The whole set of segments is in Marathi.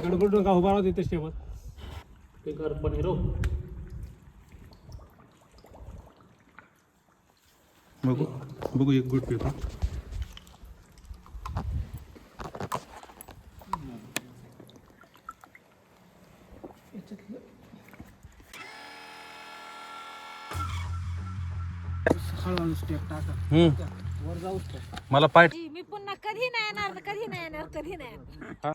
गडबड नका उभा राहू देते स्टेबल ते कर पण हिरो बघू बघू एक गुड पेपर मला पाय मी पुन्हा कधी नाही येणार कधी नाही येणार कधी नाही येणार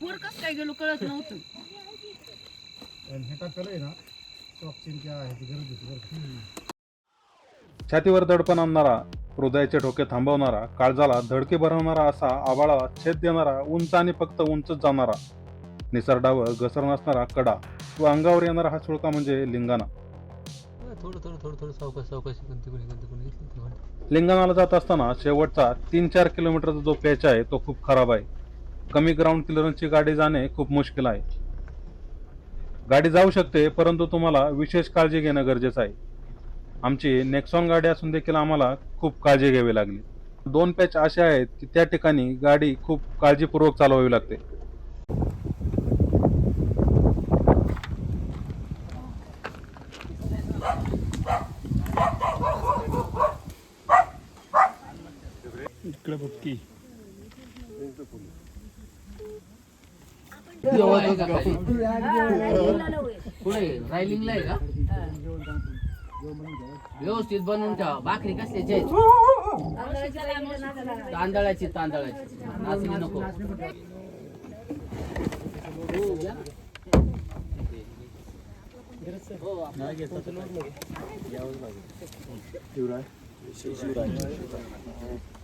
पूर कसं काय गेलो कळत नव्हतं छातीवर दडपण आणणारा हृदयाचे ठोके थांबवणारा काळजाला धडके भरवणारा असा आबाळाला छेद देणारा उंच आणि फक्त उंचच जाणारा निसर्डावर घसर नसणारा कडा व अंगावर येणारा हा सुळका म्हणजे लिंगाणा. लिंगाणाला जात असताना शेवटचा 3-4 किलोमीटरचा जो पॅच आहे तो खूप खराब आहे. कमी ग्राउंड क्लिअरन्सची गाडी जाणे खूप मुश्किल आहे. गाडी जाऊ शकते परंतु तुम्हाला विशेष काळजी घेणं गरजेचं आहे. आमची नेक्सॉन गाडी असून देखील आम्हाला खूप काळजी घ्यावी लागली. 2 पॅच असे आहेत की त्या ठिकाणी गाडी खूप काळजीपूर्वक चालवावी लागते. इकडे बघकी पुढे रायलिंगला आहे का व्यवस्थित बनवून ठेवा. भाकरी कसल्याची आहे? तांदळाची नाचणी नको.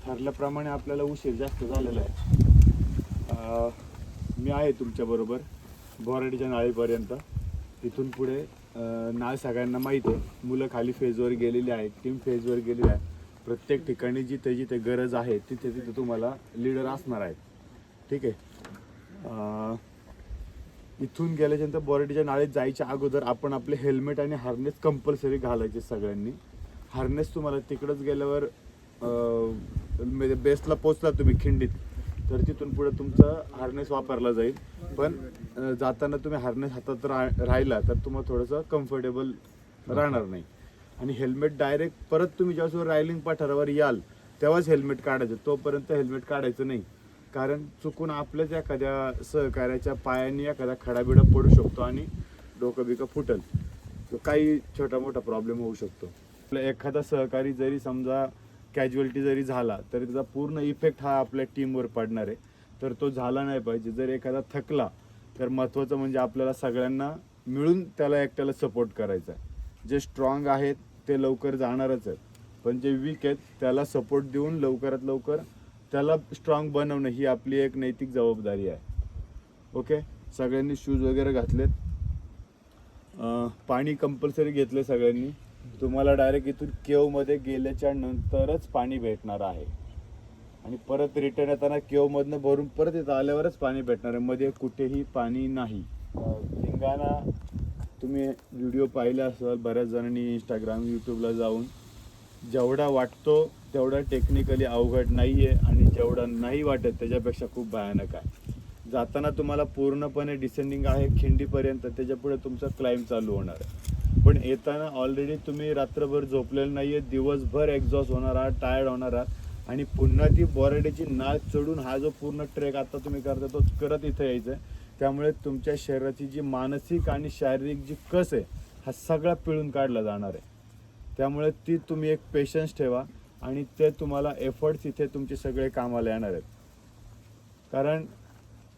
ठरल्याप्रमाणे आपल्याला उशीर जास्त झालेला आहे. मी आहे तुमच्या बरोबर बोराडीच्या नाळीपर्यंत. इथून पुढे नाळ सगळ्यांना माहीत आहे. मुलं खाली फेजवर गेलेली आहेत, टीम फेजवर गेलेली आहे. प्रत्येक ठिकाणी जिथे जिथे गरज आहे तिथे तिथे तुम्हाला लीडर असणार आहेत. ठीक आहे. इथून गेल्याच्यानंतर बोराडीच्या नाळीत जायच्या अगोदर आपण आपले हेल्मेट आणि हार्नेस कंपल्सरी घालायचे सगळ्यांनी. हार्नेस तुम्हाला तिकडंच गेल्यावर म्हणजे बेसला पोचला तुम्ही खिंडीत तर तिथून पुढे तुमचं हार्नेस वापरला जाईल. पण जाताना तुम्ही हार्नेस हातात राहिला तर तुम्हाला थोडंसं कम्फर्टेबल राहणार नाही. आणि हेल्मेट डायरेक्ट परत तुम्ही ज्यावेळेस रायलिंग पठारावर याल तेव्हाच हेल्मेट काढायचं, तोपर्यंत हेल्मेट काढायचं नाही. कारण चुकून आपल्याच एखाद्या सहकार्याच्या पायाने एखादा खडाबिडा पडू शकतो आणि डोकं बिकं फुटल. काही छोटा मोठा प्रॉब्लेम होऊ शकतो. एखादा सहकारी जरी समजा कॅज्युअलिटी जरी झाला तरी त्याचा पूर्ण इफेक्ट हा आपल्या टीमवर पडणार आहे. तर तो झाला नाही पाहिजे. जर एखादा थकला तर महत्त्वाचं म्हणजे आपल्याला सगळ्यांना मिळून त्याला एकट्याला सपोर्ट करायचा आहे. जे स्ट्रॉंग आहेत ते लवकर जाणारच आहेत, पण जे वीक आहेत त्याला सपोर्ट देऊन लवकरात लवकर त्याला स्ट्रॉंग बनवणं ही आपली एक नैतिक जबाबदारी आहे. ओके. सगळ्यांनी शूज वगैरे घातलेत. पाणी कंपल्सरी घेतले सगळ्यांनी. तुम्हाला डायरेक्ट इथून केवमध्ये गेल्याच्या नंतरच पाणी भेटणार आहे आणि परत रिटर्न येताना केवमधनं भरून परत इथं आल्यावरच पाणी भेटणार आहे. मध्ये कुठेही पाणी नाही. लिंगाणा तुम्ही व्हिडिओ पाहिले असाल बऱ्याच जणांनी इंस्टाग्राम यूट्यूबला जाऊन. जेवढा वाटतो तेवढा टेक्निकली अवघड नाही आहे आणि जेवढा नाही वाटत त्याच्यापेक्षा खूप भयानक आहे. जाताना तुम्हाला पूर्णपणे डिसेंडिंग आहे खिंडीपर्यंत, त्याच्यापुढे तुमचा क्लाइंब चालू होणार आहे. पण येताना ऑलरेडी तुम्ही रात्रभर झोपलेलं नाही आहे, दिवसभर एक्झॉस्ट होणार आहात, टायर्ड होणार आहात आणि पुन्हा ती बोराडीची नाळ चढून हा जो पूर्ण ट्रेक आता तुम्ही करता तो करत इथं यायचं आहे. त्यामुळे तुमच्या शरीराची जी मानसिक आणि शारीरिक जी कस आहे हा सगळा पिळून काढला जाणार आहे. त्यामुळे ती तुम्ही एक पेशन्स ठेवा आणि ते तुम्हाला एफर्ट्स इथे तुमचे सगळे कामाला येणार आहेत. कारण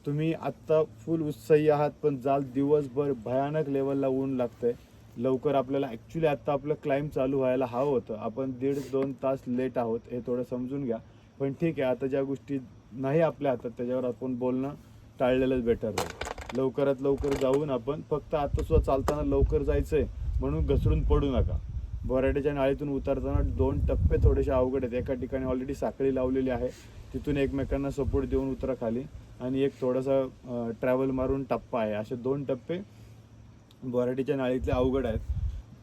तुम्ही आत्ता फुल उत्साही आहात पण जाल दिवसभर भयानक लेवलला ऊन लागतंय. लवकर आपल्याला ॲक्च्युली आत्ता आपलं क्लाइंब चालू व्हायला हवं होतं. आपण 1.5-2 तास लेट आहोत हे थोडं समजून घ्या. पण ठीक आहे, आता ज्या गोष्टी नाही आपल्या हातात त्याच्यावर आपण बोलणं टाळलेलंच बेटर राहील. लवकरात लवकर जाऊन आपण फक्त आता सुद्धा चालताना लवकर जायचं आहे म्हणून घसरून पडू नका. बोराड्याच्या नाळीतून उतरताना 2 टप्पे थोडेसे अवघड आहेत. एका ठिकाणी ऑलरेडी साखळी लावलेली आहे, तिथून एकमेकांना सपोर्ट देऊन उतरा खाली आणि एक थोडासा ट्रॅव्हल मारून टप्पा आहे. असे 2 टप्पे बोराडीच्या नाळीतले अवघड आहेत.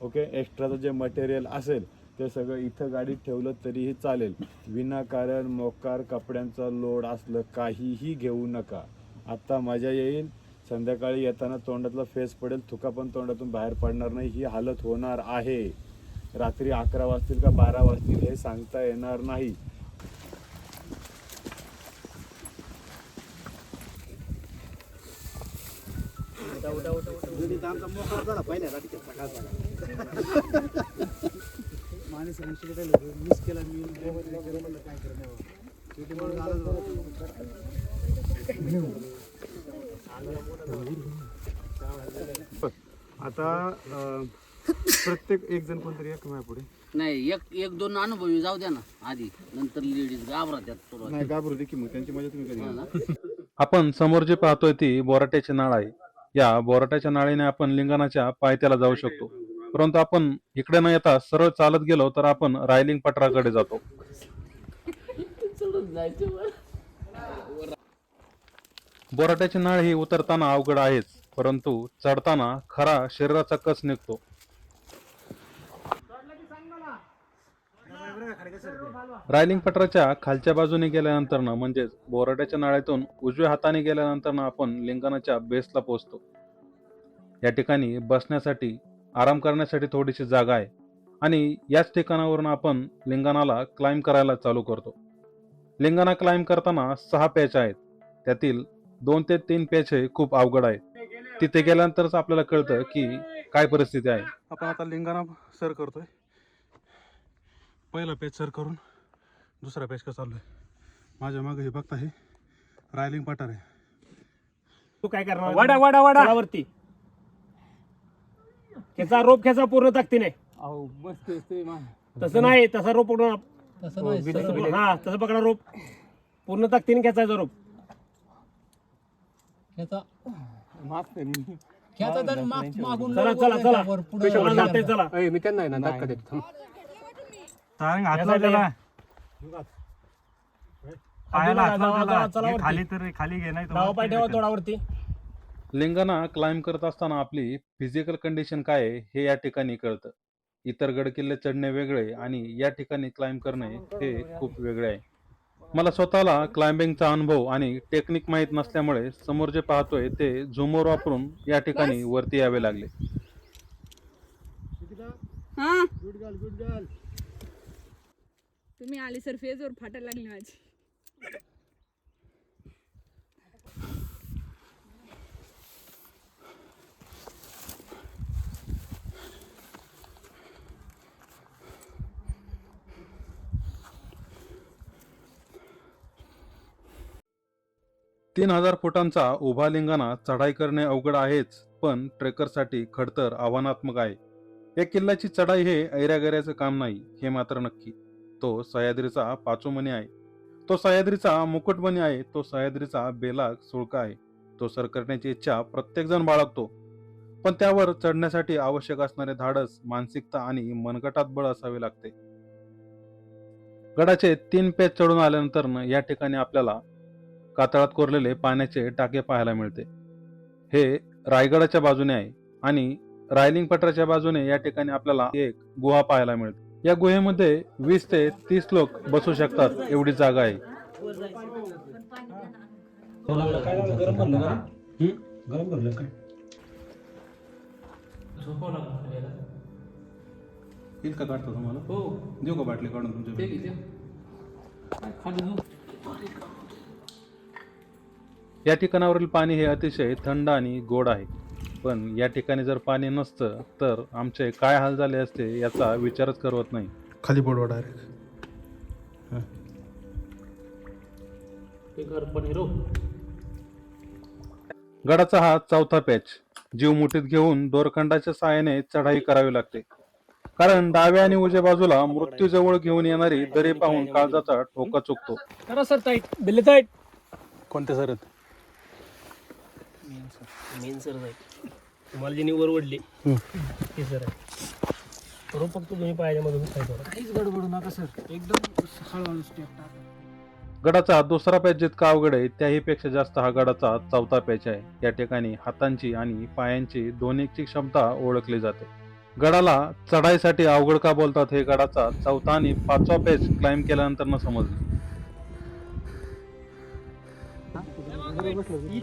ओके. एक्स्ट्राचं जे मटेरियल असेल ते सगळं इथं गाडीत ठेवलं तरीही चालेल. विनाकारण मोकार कपड्यांचा लोड असलं काहीही घेऊ नका. आत्ता मजा येईल, संध्याकाळी येताना तोंडातला फेस पडेल, थुका पण तोंडातून बाहेर पडणार नाही. ही हालत होणार आहे. रात्री 11 वाजतील का 12 वाजतील हे सांगता येणार नाही. आता प्रत्येक एक जण कोणतरी एक माझ्या पुढे नाही एक दोन अनुभवी जाऊ द्या ना आधी, नंतर लेडीज घाबरतात सुरुवात. नाही घाबरू दे की मग त्यांची मजा तुम्ही कधी आपण समोर जे पाहतोय ती बोराट्याची नाळ आहे. या बोराट्याच्या नाळीने आपण लिंगाणाच्या पायथ्याला जाऊ शकतो. परंतु आपण इकडे न येता सरळ चालत गेलो तर आपण रायलिंग पठाराकडे जातो. चढून जायचं वर. बोराट्याची नाळ ही उतरताना अवघड आहेच, परंतु चढताना खरा शरीराचा कस निघतो. रायलिंग पठाराच्या खालच्या बाजूने गेल्यानंतर म्हणजेच बोराट्याच्या नाळ्यातून उजव्या हाताने गेल्यानंतर आपण लिंगाणाच्या बेसला पोहोचतो. या ठिकाणी बसण्यासाठी आराम करण्यासाठी थोडीशी जागा आहे आणि याच ठिकाणावरून आपण लिंगाणाला क्लाइंब करायला चालू करतो. लिंगाणा क्लाइंब करताना 6 पॅच आहेत, त्यातील 2 ते 3 पॅच हे खूप अवघड आहेत. तिथे गेल्यानंतरच आपल्याला कळतं की काय परिस्थिती आहे. आपण आता लिंगाणा सर करतोय. पहिला पॅच सर करून दुसरा पॅच का चाललोय. माझ्या मागे हे बघता हे रायलिंग पठार आहे. तू काय करणार? वाडा वाडा वाडा वरती खेचा, रोप खेचा पूर्ण ताकदीने. तसं नाही, तसा रोप पूर्ण हा तसं पकडा, रोप पूर्ण ताकदीने खेचायचा रोप. चला चला चला चला जाते, चला. मी त्यांना ना धक्का देतो. डावा पाय ठेवा तोडावरती. लिंगाणा क्लाइंब करत असताना आपली फिजिकल कंडिशन काय आहे हे या ठिकाणी कळतं. इतर गडकिल्ले चढणे वेगळे आणि या ठिकाणी क्लाइंब करणे हे खूप वेगळे आहे. मला स्वतःला क्लाइंबिंगचा अनुभव आणि टेक्निक माहीत नसल्यामुळे समोर जे पाहतोय ते झुमर वापरून या ठिकाणी वरती यावे लागले. तुम्ही आले सर, फेजवर फाटायला लागली माझी. तीन 3000 फुटांचा उभा लिंगाणा चढाई करणे अवघड आहेच, पण ट्रेकरसाठी खडतर आव्हानात्मक आहे. या किल्ल्याची चढाई हे ऐऱ्यागैऱ्याचं काम नाही, हे मात्र नक्की. तो सह्याद्रीचा पाचोमणी आहे, तो सह्याद्रीचा मुकुटमणी आहे, तो सह्याद्रीचा बेलाग सुळका आहे. तो सर करण्याची इच्छा प्रत्येक जण बाळगतो, पण त्यावर चढण्यासाठी आवश्यक असणारे धाडस, मानसिकता आणि मनगटात बळ असावे लागते. गडाचे 3 पेच चढून आल्यानंतर या ठिकाणी आपल्याला कातळात कोरलेले पाण्याचे टाके पाहायला मिळते. हे रायगडाच्या बाजूने आहे आणि रायलिंग पठाराच्या बाजूने या ठिकाणी आपल्याला एक गुहा पाहायला मिळते. या गुहेमध्ये 20 ते 30 लोक बसू शकतात एवढी जागा आहे. गरम भरलं काय? येईल का काढतो तुम्हाला? हो, देऊ का बाटली काढून तुमच्या? या ठिकाणावरील पाणी हे अतिशय थंड आणि गोड आहे, पण या ठिकाणी जर पाणी नसतं तर आमचे काय हाल झाले असते याचा विचारच करवत नाही. खाली पडवा डायरेक्ट. गडाचा हा 4था पॅच. जीव मुठीत घेऊन दोरखंडाच्या साहाय्याने चढाई करावी लागते, कारण डाव्या आणि उजव्या बाजूला मृत्यू जवळ घेऊन येणारी दरी पाहून काळजाचा ठोका चुकतो. करा सर टाईट, बिल्ले टाईट. कोणत्या सर? मेन सर जाईल तुम्हाला ज्यांनी वर ओढली ते सर आहे. रोप फक्त तुम्ही पायाच्या मधून काहीच गडबडू नका सर, एकदम हळूहळू स्टेप टाका. गडाचा 2रा पॅच जितका अवघड आहे त्याही पेक्षा जास्त हा गडाचा 4था पॅच आहे. या ठिकाणी हातांची आणि पायांची दोन्हीची क्षमता ओळखली जाते. गडाला चढाईसाठी अवघड का बोलतात हे गडाचा 4था आणि 5वा पेच क्लाइंब केल्यानंतर न समजले.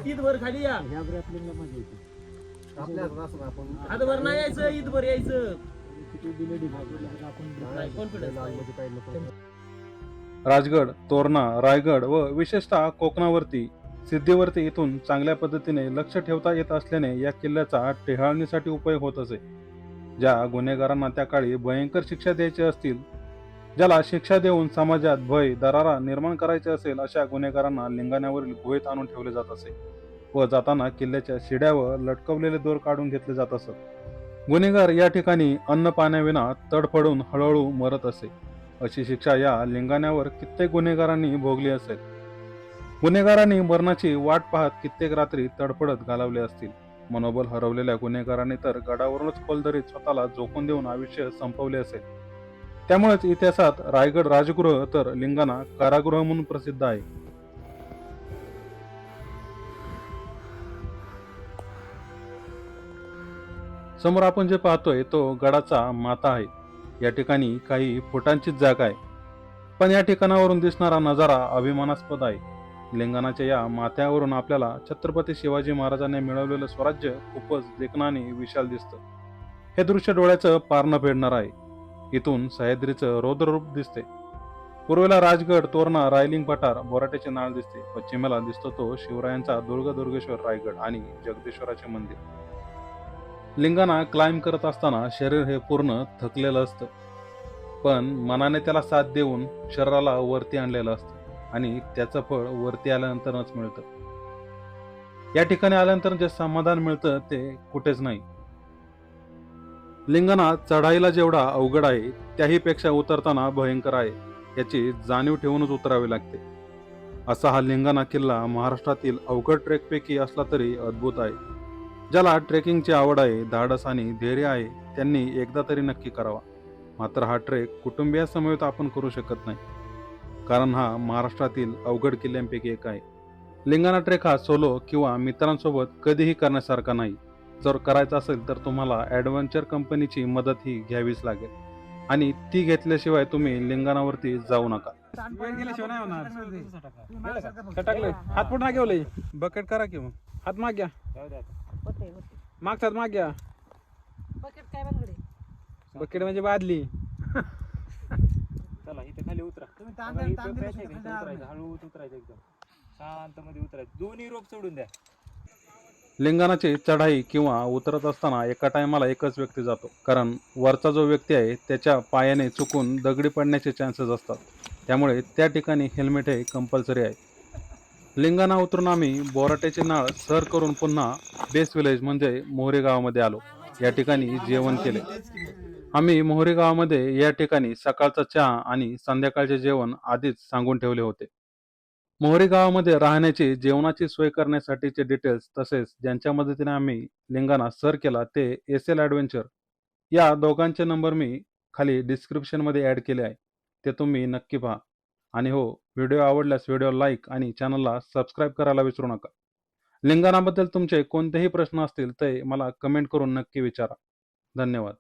ईदभर खाली या हातभर नाही यायचं, ईदभर यायचं. राजगड, तोरणा, रायगड व विशेषतः कोकणावरती सिद्धीवरती इथून चांगल्या पद्धतीने लक्ष ठेवता येत असल्याने या किल्ल्याचा टेहाळणीसाठी उपयोग होत असे. ज्या गुन्हेगारांना त्या काळी भयंकर शिक्षा द्यायची असतील, ज्याला शिक्षा देऊन समाजात भय दरारा निर्माण करायचे असेल, अशा गुन्हेगारांना लिंगाण्यावरील गुहेत आणून ठेवले जात असे व जाताना किल्ल्याच्या शिड्यावर लटकवलेले दोर काढून घेतले जात असत. गुन्हेगार या ठिकाणी अन्न पाण्याविना तडफडून हळूहळू मरत असे. अशी शिक्षा या लिंगाण्यावर कित्येक गुन्हेगारांनी भोगली असेल. गुन्हेगारांनी मरणाची वाट पाहत कित्येक रात्री तडफडत घालवले असतील. मनोबल हरवलेल्या गुन्हेगारांनी तर गडावरूनच खोलदरीत स्वतःला झोकून देऊन आयुष्य संपवले असेल. त्यामुळेच इतिहासात रायगड राजगृह तर लिंगाणा कारागृह म्हणून प्रसिद्ध आहे. समोर आपण जे पाहतोय तो गडाचा माथा आहे. या ठिकाणी काही फुटांचीच जागा आहे, पण या ठिकाणावरून दिसणारा नजारा अभिमानास्पद आहे. लिंगाणाच्या या माथ्यावरून आपल्याला छत्रपती शिवाजी महाराजांनी मिळवलेलं स्वराज्य खूपच देखणं आणि विशाल दिसतं. हे दृश्य डोळ्याचं पार न फेडणार आहे. इथून सह्याद्रीचं रौद्ररूप दिसते. पूर्वेला राजगड, तोरणा, रायलिंग पठार, बोराट्याचे नाळ दिसते. पश्चिमेला दिसतो तो शिवरायांचा दुर्गेश्वर रायगड आणि जगदीश्वराचे मंदिर. लिंगाणा क्लाइंब करत असताना शरीर हे पूर्ण थकलेलं असतं, पण मनाने त्याला साथ देऊन शरीराला वरती आणलेलं असतं आणि त्याचं फळ वरती आल्यानंतरच मिळतं. या ठिकाणी आल्यानंतर जे समाधान मिळतं ते कुठेच नाही. लिंगाणा चढाईला जेवढा अवघड आहे त्याही पेक्षा उतरताना भयंकर आहे, याची जाणीव ठेवूनच उतरावे लागते. असा हा लिंगाणा किल्ला महाराष्ट्रातील अवघड ट्रेकपैकी असला तरी अद्भुत आहे. ज्याला ट्रेकिंगची आवड आहे, धाडस आणि धैर्य आहे, त्यांनी एकदा तरी नक्की करावा. मात्र हा ट्रेक कुटुंबियासमवेत आपण करू शकत नाही, कारण हा महाराष्ट्रातील अवघड किल्ल्यांपैकी एक आहे. लिंगाणा ट्रेक हा सोलो किंवा मित्रांसोबत कधीही करण्यासारखा नाही. जर करायचा असेल तर तुम्हाला ॲडव्हेंचर कंपनीची मदत ही घ्यावीच लागेल आणि ती घेतल्याशिवाय तुम्ही लिंगाणावरती जाऊ नका. हात पुढे ना घेवले बकेट करा की मग हात माग घ्या, मागतात माग घ्या. बकेट काय बनगडे बकेट म्हणजे बादली. चला इथे खाली उतरा. उतरायचं हळू उतरायचं, एकदम शांत मध्ये उतरायचं. दोन्ही रोप सोडून द्या. लिंगाणाची चढाई किंवा उतरत असताना एका टायमाला एकच व्यक्ती जातो, कारण वरचा जो व्यक्ती आहे त्याच्या पायाने चुकून दगडी पडण्याचे चान्सेस असतात. त्यामुळे त्या ठिकाणी हेल्मेट हे कंपल्सरी आहे. लिंगाणा उतरून आम्ही बोराट्याचे नाळ सर करून पुन्हा बेस विलेज म्हणजे मोहरी गावामध्ये आलो. या ठिकाणी जेवण केले. आम्ही मोहरी गावामध्ये या ठिकाणी सकाळचा चहा आणि संध्याकाळचे जेवण आधीच सांगून ठेवले होते. मोहरी गावामध्ये राहण्याची, जेवणाची सोय करण्यासाठीचे डिटेल्स तसेच ज्यांच्या मदतीने आम्ही लिंगाणा सर केला ते SL ॲडव्हेंचर, या दोघांचे नंबर मी खाली डिस्क्रिप्शनमध्ये ॲड केले आहे. ते तुम्ही नक्की पहा. आणि हो, व्हिडिओ आवडल्यास व्हिडिओ लाईक आणि चॅनलला सबस्क्राईब करायला विसरू नका. लिंगाणाबद्दल तुमचे कोणतेही प्रश्न असतील ते मला कमेंट करून नक्की विचारा. धन्यवाद.